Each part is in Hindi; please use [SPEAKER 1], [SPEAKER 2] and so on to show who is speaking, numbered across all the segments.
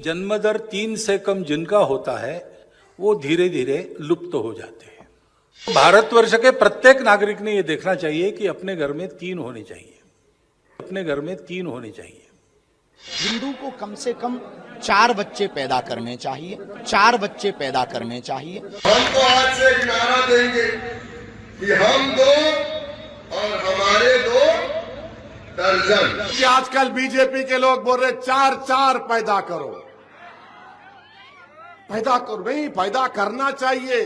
[SPEAKER 1] जन्मदर 3 से कम जिनका होता है वो धीरे धीरे लुप्त हो जाते हैं। भारतवर्ष के प्रत्येक नागरिक ने यह देखना चाहिए कि अपने घर में 3 होने चाहिए, अपने घर में 3 होने चाहिए।
[SPEAKER 2] हिंदू को कम से कम 4 बच्चे पैदा करने चाहिए, 4 बच्चे पैदा करने चाहिए।
[SPEAKER 3] हम तो आज से एक नारा देंगे कि हम 2 और हमारे 2 दर्जन।
[SPEAKER 4] कि आजकल बीजेपी के लोग बोल रहे 4 पैदा करो, पैदा करो, नहीं पैदा करना चाहिए।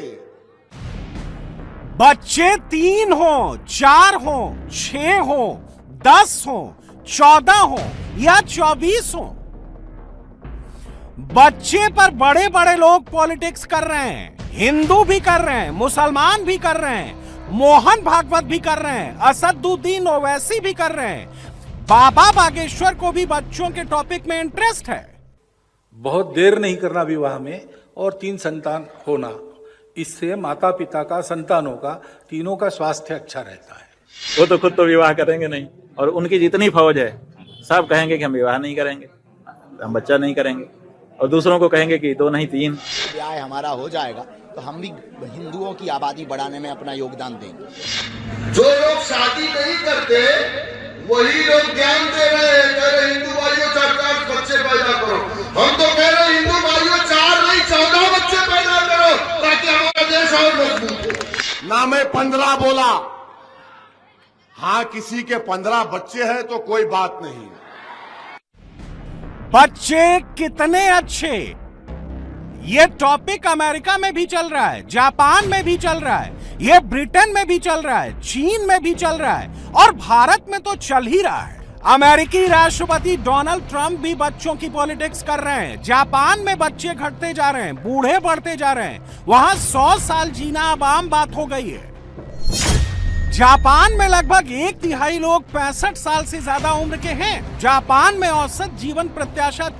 [SPEAKER 5] बच्चे 3 हो, 4 हो, 6 हो, 10 हो, 14 हो या 24 हो, बच्चे पर बड़े बड़े लोग पॉलिटिक्स कर रहे हैं। हिंदू भी कर रहे हैं, मुसलमान भी कर रहे हैं, मोहन भागवत भी कर रहे हैं, असदुद्दीन ओवैसी भी कर रहे हैं। बाबा बागेश्वर को भी बच्चों के टॉपिक में इंटरेस्ट है।
[SPEAKER 1] बहुत देर नहीं करना विवाह में और 3 संतान होना, इससे माता पिता का, संतानों का, तीनों का स्वास्थ्य अच्छा रहता है।
[SPEAKER 6] वो तो खुद तो विवाह करेंगे नहीं, और उनकी जितनी फौज है सब कहेंगे कि हम विवाह नहीं करेंगे, हम बच्चा नहीं करेंगे, और दूसरों को कहेंगे कि 2 नहीं 3।
[SPEAKER 2] ब्याह हमारा हो जाएगा तो हम भी हिंदुओं की आबादी बढ़ाने में अपना योगदान देंगे।
[SPEAKER 3] जो लोग शादी नहीं करते वही लोग ज्ञान दे रहे हैं, कह रहे हिंदू भाइयों 4 बच्चे पैदा करो। हम तो कह रहे हिंदू भाइयों 4 नहीं 14 बच्चे पैदा करो ताकि हमारा देश और मजबूत हो।
[SPEAKER 4] ना मैं 15 बोला, हाँ किसी के 15 बच्चे हैं तो कोई बात नहीं।
[SPEAKER 5] बच्चे कितने अच्छे, ये टॉपिक अमेरिका में भी चल रहा है, जापान में भी चल रहा है, ये ब्रिटेन में भी चल रहा है, चीन में भी चल रहा है, और भारत में तो चल ही रहा है। अमेरिकी राष्ट्रपति डोनाल्ड ट्रंप भी बच्चों की पॉलिटिक्स कर रहे हैं। जापान में बच्चे घटते जा रहे हैं, बूढ़े बढ़ते जा रहे हैं, वहां 100 साल जीना अब आम बात हो गई है। जापान में लगभग 1/3 लोग 65 साल से ज्यादा उम्र के हैं। जापान में औसत जीवन प्रत्याशा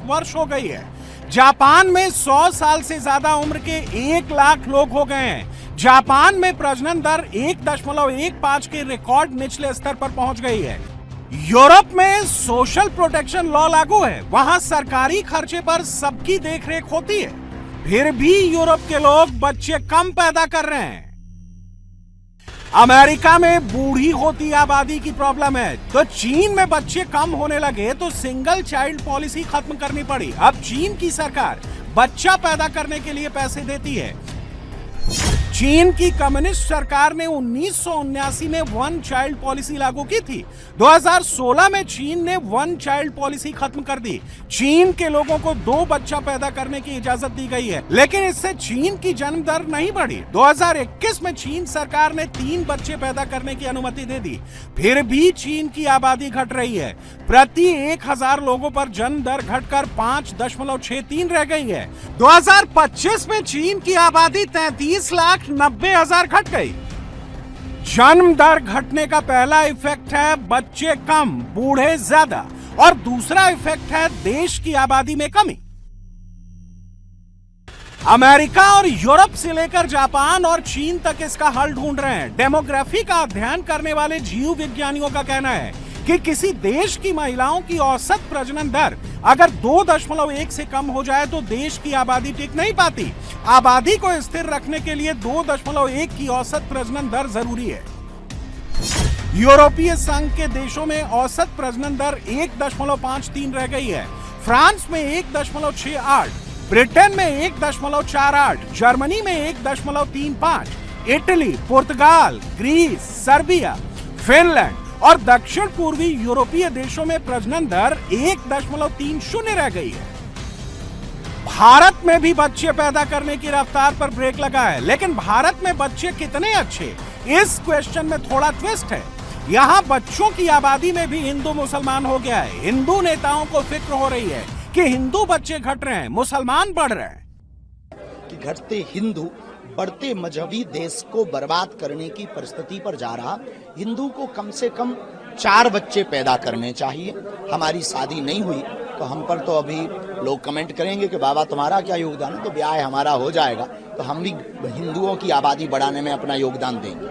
[SPEAKER 5] वर्ष हो गई है। जापान में 100 साल से ज्यादा उम्र के 1 लाख लोग हो गए हैं। जापान में प्रजनन दर 1.15 के रिकॉर्ड निचले स्तर पर पहुंच गई है। यूरोप में सोशल प्रोटेक्शन लॉ लागू है, वहां सरकारी खर्चे पर सबकी देखरेख होती है, फिर भी यूरोप के लोग बच्चे कम पैदा कर रहे हैं। अमेरिका में बूढ़ी होती आबादी की प्रॉब्लम है, तो चीन में बच्चे कम होने लगे तो सिंगल चाइल्ड पॉलिसी खत्म करनी पड़ी। अब चीन की सरकार बच्चा पैदा करने के लिए पैसे देती है। चीन की कम्युनिस्ट सरकार ने 1979 में 1 चाइल्ड पॉलिसी लागू की थी। 2016 में चीन ने 1 चाइल्ड पॉलिसी खत्म कर दी। चीन के लोगों को 2 बच्चा पैदा करने की इजाजत दी गई है, लेकिन इससे चीन की जन्म दर नहीं बढ़ी। 2021 में चीन सरकार ने 3 बच्चे पैदा करने की अनुमति दे दी, फिर भी चीन की आबादी घट रही है। प्रति 1000 लोगों पर जन्म दर घटकर 5.63 रह गई है। 2025 में चीन की आबादी 33,90,000 घट गई। जन्म दर घटने का पहला इफेक्ट है बच्चे कम, बूढ़े ज्यादा, और दूसरा इफेक्ट है देश की आबादी में कमी। अमेरिका और यूरोप से लेकर जापान और चीन तक इसका हल ढूंढ रहे हैं। डेमोग्राफी का अध्ययन करने वाले जीव विज्ञानियों का कहना है कि किसी देश की महिलाओं की औसत प्रजनन दर अगर 2.1 से कम हो जाए तो देश की आबादी टिक नहीं पाती। आबादी को स्थिर रखने के लिए 2.1 की औसत प्रजनन दर जरूरी है। यूरोपीय संघ के देशों में औसत प्रजनन दर 1.53 रह गई है। फ्रांस में 1.68, ब्रिटेन में 1.48, जर्मनी में 1.35, इटली, पुर्तगाल, ग्रीस, सर्बिया, फिनलैंड और दक्षिण पूर्वी यूरोपीय देशों में प्रजनन दर 1.30 रह गई है। भारत में भी बच्चे पैदा करने की रफ्तार पर ब्रेक लगा है, लेकिन भारत में बच्चे कितने अच्छे, इस क्वेश्चन में थोड़ा ट्विस्ट है। यहाँ बच्चों की आबादी में भी हिंदू मुसलमान हो गया है। हिंदू नेताओं को फिक्र हो रही है कि हिंदू बच्चे घट रहे हैं, मुसलमान बढ़ रहे हैं।
[SPEAKER 2] कि घटते हिंदू बढ़ते मजहबी देश को बर्बाद करने की परिस्थिति पर जा रहा। हिंदू को कम से कम 4 बच्चे पैदा करने चाहिए। हमारी शादी नहीं हुई तो हम पर तो अभी लोग कमेंट करेंगे कि बाबा तुम्हारा क्या योगदान है, तो ब्याह हमारा हो जाएगा तो हम भी हिंदुओं की आबादी बढ़ाने में अपना योगदान देंगे।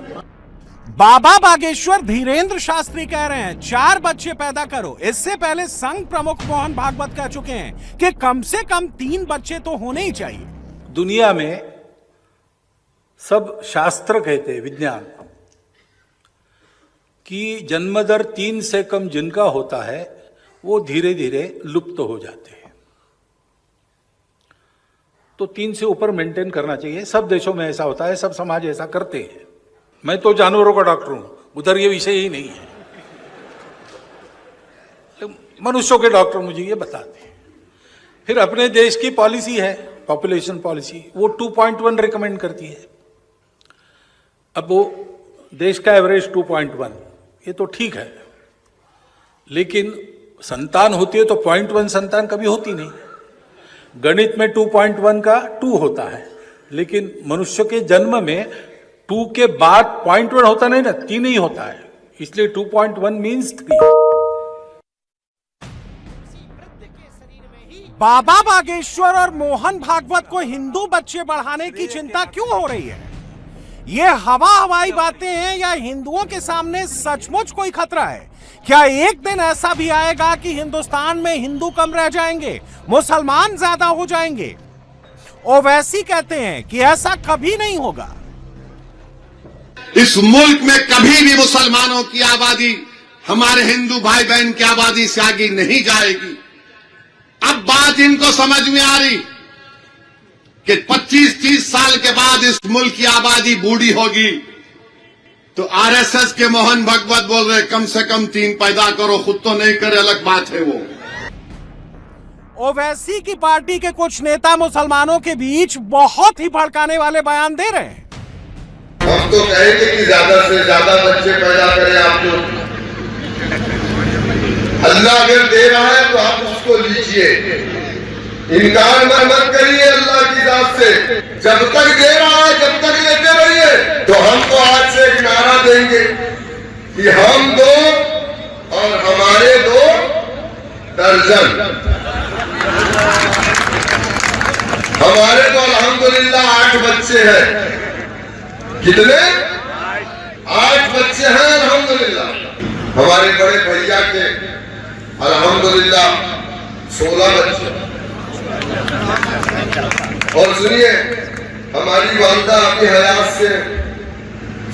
[SPEAKER 5] बाबा बागेश्वर धीरेन्द्र शास्त्री कह रहे हैं 4 बच्चे पैदा करो। इससे पहले संघ प्रमुख मोहन भागवत कह चुके हैं कि कम से कम 3 बच्चे तो होने ही चाहिए।
[SPEAKER 1] दुनिया में सब शास्त्र कहते हैं, विज्ञान, कि जन्म दर 3 से कम जिनका होता है वो धीरे धीरे लुप्त हो जाते हैं। तो 3 से ऊपर मेंटेन करना चाहिए। सब देशों में ऐसा होता है, सब समाज ऐसा करते हैं। मैं तो जानवरों का डॉक्टर हूं, उधर ये विषय ही नहीं है, मनुष्यों के डॉक्टर मुझे ये बताते हैं। फिर अपने देश की पॉलिसी है, पॉपुलेशन पॉलिसी, वो 2.1 रिकमेंड करती है। अब वो देश का एवरेज 2.1, ये तो ठीक है, लेकिन संतान होती है तो 0.1 संतान कभी होती नहीं। गणित में 2.1 का 2 होता है, लेकिन मनुष्य के जन्म में 2 के बाद 0.1 होता नहीं ना, 3 ही होता है, इसलिए 2.1 मीन्स 3।
[SPEAKER 5] बाबा बागेश्वर और मोहन भागवत को हिंदू बच्चे बढ़ाने की चिंता क्यों हो रही है? ये हवाई बातें हैं या हिंदुओं के सामने सचमुच कोई खतरा है? क्या एक दिन ऐसा भी आएगा कि हिंदुस्तान में हिंदू कम रह जाएंगे, मुसलमान ज्यादा हो जाएंगे? ओवैसी कहते हैं कि ऐसा कभी नहीं होगा।
[SPEAKER 4] इस मुल्क में कभी भी मुसलमानों की आबादी हमारे हिंदू भाई बहन की आबादी से आगे नहीं जाएगी। अब बात इनको समझ में आ रही कि 25-30 साल के बाद इस मुल्क की आबादी बूढ़ी होगी, तो आरएसएस के मोहन भागवत बोल रहे कम से कम 3 पैदा करो, खुद तो नहीं करे, अलग बात है वो।
[SPEAKER 5] ओवैसी की पार्टी के कुछ नेता मुसलमानों के बीच बहुत ही भड़काने वाले बयान दे रहे हैं।
[SPEAKER 3] हम तो कहेंगे कि ज्यादा से ज्यादा बच्चे पैदा करें आप लोग। अल्लाह अगर दे रहा है तो आप उसको लीजिए, इनकार मत करिए अल्लाह की जात से। जब तक दे रहा है जब तक लेते रहिए। तो हम तो आज से एक नारा देंगे कि हम 2 और हमारे 2 दर्जन। हमारे तो अल्हम्दुलिल्लाह 8 बच्चे हैं। कितने? 8 बच्चे हैं अल्हम्दुलिल्लाह। हमारे बड़े भैया के अल्हम्दुलिल्लाह 16 बच्चे। और सुनिए, हमारी वालिदा अपनी हयात से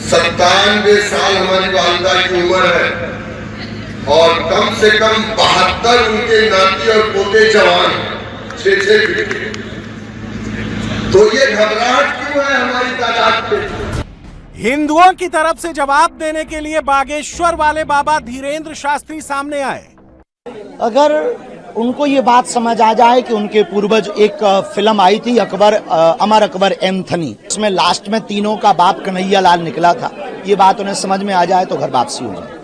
[SPEAKER 3] 97 साल हमारी वालिदा की उम्र है, और कम से कम 72 उनके नाती और पोते जवान हैं, 6-6 बेटे। तो ये घबराहट क्यों है हमारी तादाद पे?
[SPEAKER 5] हिंदुओं की तरफ से जवाब देने के लिए बागेश्वर वाले बाबा धीरेन्द्र शास्त्री सामने आए।
[SPEAKER 2] अगर उनको ये बात समझ आ जाए कि उनके पूर्वज, एक फिल्म आई थी अमर अकबर एंथनी, इसमें लास्ट में तीनों का बाप कन्हैया लाल निकला था, ये बात उन्हें समझ में आ जाए तो घर वापसी हो जाए।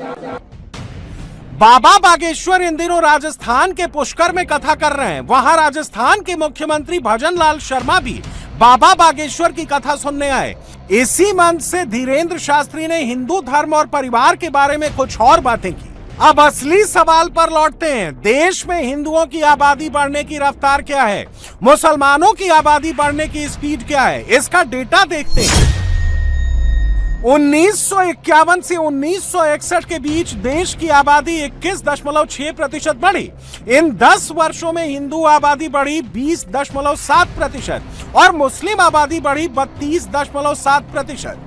[SPEAKER 5] बाबा बागेश्वर इन दिनों राजस्थान के पुष्कर में कथा कर रहे हैं। वहां राजस्थान के मुख्यमंत्री भजन लाल शर्मा भी बाबा बागेश्वर की कथा सुनने आए। इसी मंच से धीरेन्द्र शास्त्री ने हिंदू धर्म और परिवार के बारे में कुछ और बातें की। अब असली सवाल पर लौटते हैं। देश में हिंदुओं की आबादी बढ़ने की रफ्तार क्या है? मुसलमानों की आबादी बढ़ने की स्पीड क्या है? इसका डेटा देखते हैं। 1951 से 1961 के बीच देश की आबादी 21.6% बढ़ी। इन 10 वर्षों में हिंदू आबादी बढ़ी 20.7% और मुस्लिम आबादी बढ़ी 32.7%।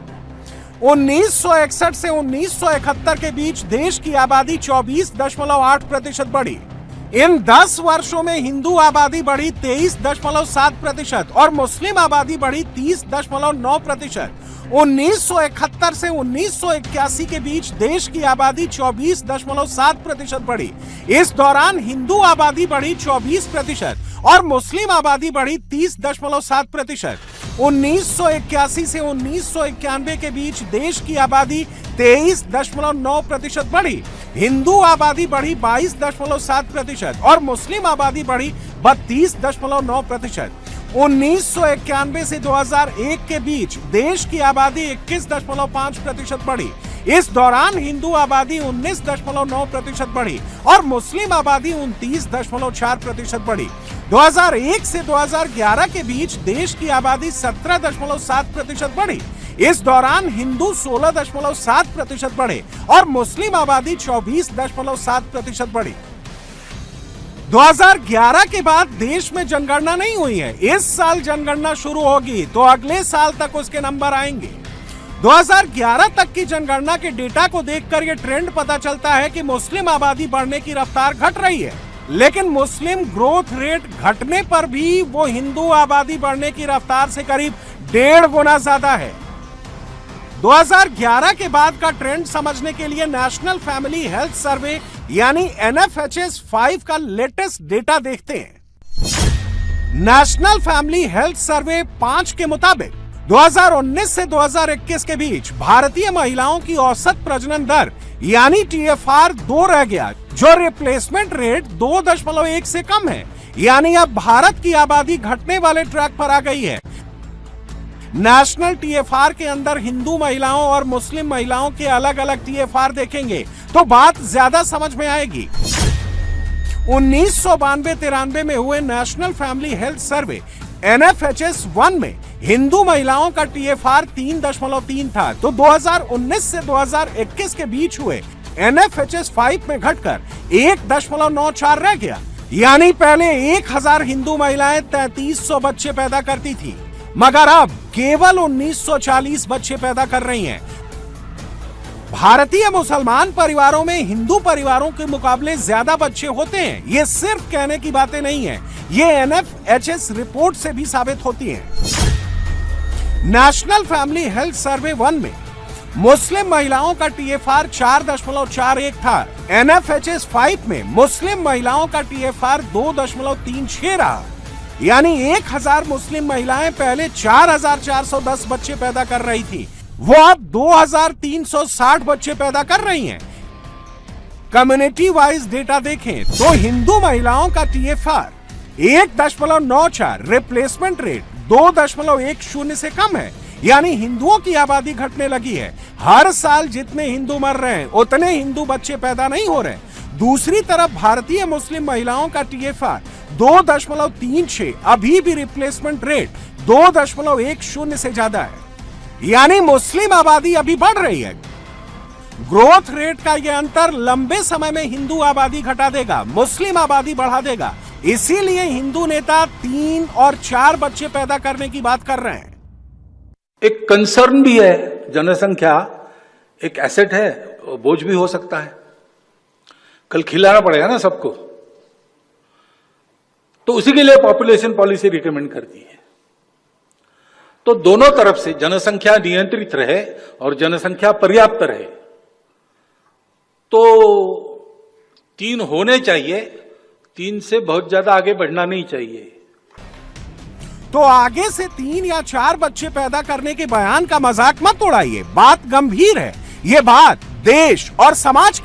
[SPEAKER 5] 1961 से 1971 के बीच देश की आबादी 24.8% बढ़ी। इन 10 वर्षों में हिंदू आबादी बढ़ी 23.7% और मुस्लिम आबादी बढ़ी 30.9%। 1971 से 1981 के बीच देश की आबादी 24.7% बढ़ी। इस दौरान हिंदू आबादी बढ़ी 24% और मुस्लिम आबादी बढ़ी 30.7%। 1981 से 1991 के बीच देश की आबादी 23.9% बढ़ी। हिंदू आबादी बढ़ी 22.7% और मुस्लिम आबादी बढ़ी 32.9%। 1991 से 2001 के बीच देश की आबादी 21.5% बढ़ी। इस दौरान हिंदू आबादी 19.9% बढ़ी और मुस्लिम आबादी 29.4% बढ़ी। 2001 से 2011 के बीच देश की आबादी 17.7% बढ़ी। इस दौरान हिंदू 16.7% बढ़े और मुस्लिम आबादी 24.7% बढ़ी। 2011 के बाद देश में जनगणना नहीं हुई है। इस साल जनगणना शुरू होगी तो अगले साल तक उसके नंबर आएंगे। 2011 तक की जनगणना के डेटा को देखकर यह ट्रेंड पता चलता है कि मुस्लिम आबादी बढ़ने की रफ्तार घट रही है, लेकिन मुस्लिम ग्रोथ रेट घटने पर भी वो हिंदू आबादी बढ़ने की रफ्तार से करीब 1.5 गुना ज्यादा है। 2011 के बाद का ट्रेंड समझने के लिए नेशनल फैमिली हेल्थ सर्वे यानी NFHS 5 का लेटेस्ट डेटा देखते हैं। नेशनल फैमिली हेल्थ सर्वे 5 के मुताबिक 2019 से 2021 के बीच भारतीय महिलाओं की औसत प्रजनन दर यानी TFR 2 रह गया, जो रिप्लेसमेंट रेट 2.1 से कम है। यानी अब भारत की आबादी घटने वाले ट्रैक पर आ गई है। नेशनल TFR के अंदर हिंदू महिलाओं और मुस्लिम महिलाओं के अलग अलग TFR देखेंगे तो बात ज्यादा समझ में आएगी। 1992-93 में हुए national family health survey NFHS 1 में हिंदू महिलाओं का TFR 3.3 था, तो 2019 से 2021 के बीच हुए NFHS 5 में घटकर 1.94 रह गया। यानी पहले 1000 हिंदू महिलाएं 3300 बच्चे पैदा करती थी, मगर अब केवल 1940 बच्चे पैदा कर रही हैं। भारतीय मुसलमान परिवारों में हिंदू परिवारों के मुकाबले ज्यादा बच्चे होते हैं। ये सिर्फ कहने की बातें नहीं है, ये NFHS रिपोर्ट से भी साबित होती हैं। नेशनल फैमिली हेल्थ सर्वे 1 में मुस्लिम महिलाओं का TFR 4.41 था। NFHS 5 में मुस्लिम महिलाओं का TFR 2.36 रहा। यानी 1000 मुस्लिम महिलाएं पहले 4410 बच्चे पैदा कर रही थी, वो अब 2360 बच्चे पैदा कर रही हैं। कम्युनिटी वाइज डेटा देखें तो हिंदू महिलाओं का TFR 1.94, रिप्लेसमेंट रेट 2.10 से कम है। यानी हिंदुओं की आबादी घटने लगी है। हर साल जितने हिंदू मर रहे हैं उतने हिंदू बच्चे पैदा नहीं हो रहे। दूसरी तरफ भारतीय मुस्लिम महिलाओं का TFR 2.36, अभी भी रिप्लेसमेंट रेट 2.10 से ज्यादा है। यानी मुस्लिम आबादी अभी बढ़ रही है। ग्रोथ रेट का यह अंतर लंबे समय में हिंदू आबादी घटा देगा, मुस्लिम आबादी बढ़ा देगा। इसीलिए हिंदू नेता 3 और 4 बच्चे पैदा करने की बात कर रहे हैं।
[SPEAKER 1] एक कंसर्न भी है, जनसंख्या एक एसेट है, बोझ भी हो सकता है। कल खिलाना पड़ेगा ना सबको, तो उसी के लिए पॉपुलेशन पॉलिसी रिकमेंड करती है। तो दोनों तरफ से जनसंख्या नियंत्रित रहे और जनसंख्या पर्याप्त रहे, तो 3 होने चाहिए, 3 से बहुत ज्यादा आगे बढ़ना नहीं चाहिए।
[SPEAKER 5] तो आगे से 3 या 4 बच्चे पैदा करने के बयान का मजाक मत उड़ाइए, बात गंभीर है। ये बात देश और समाज की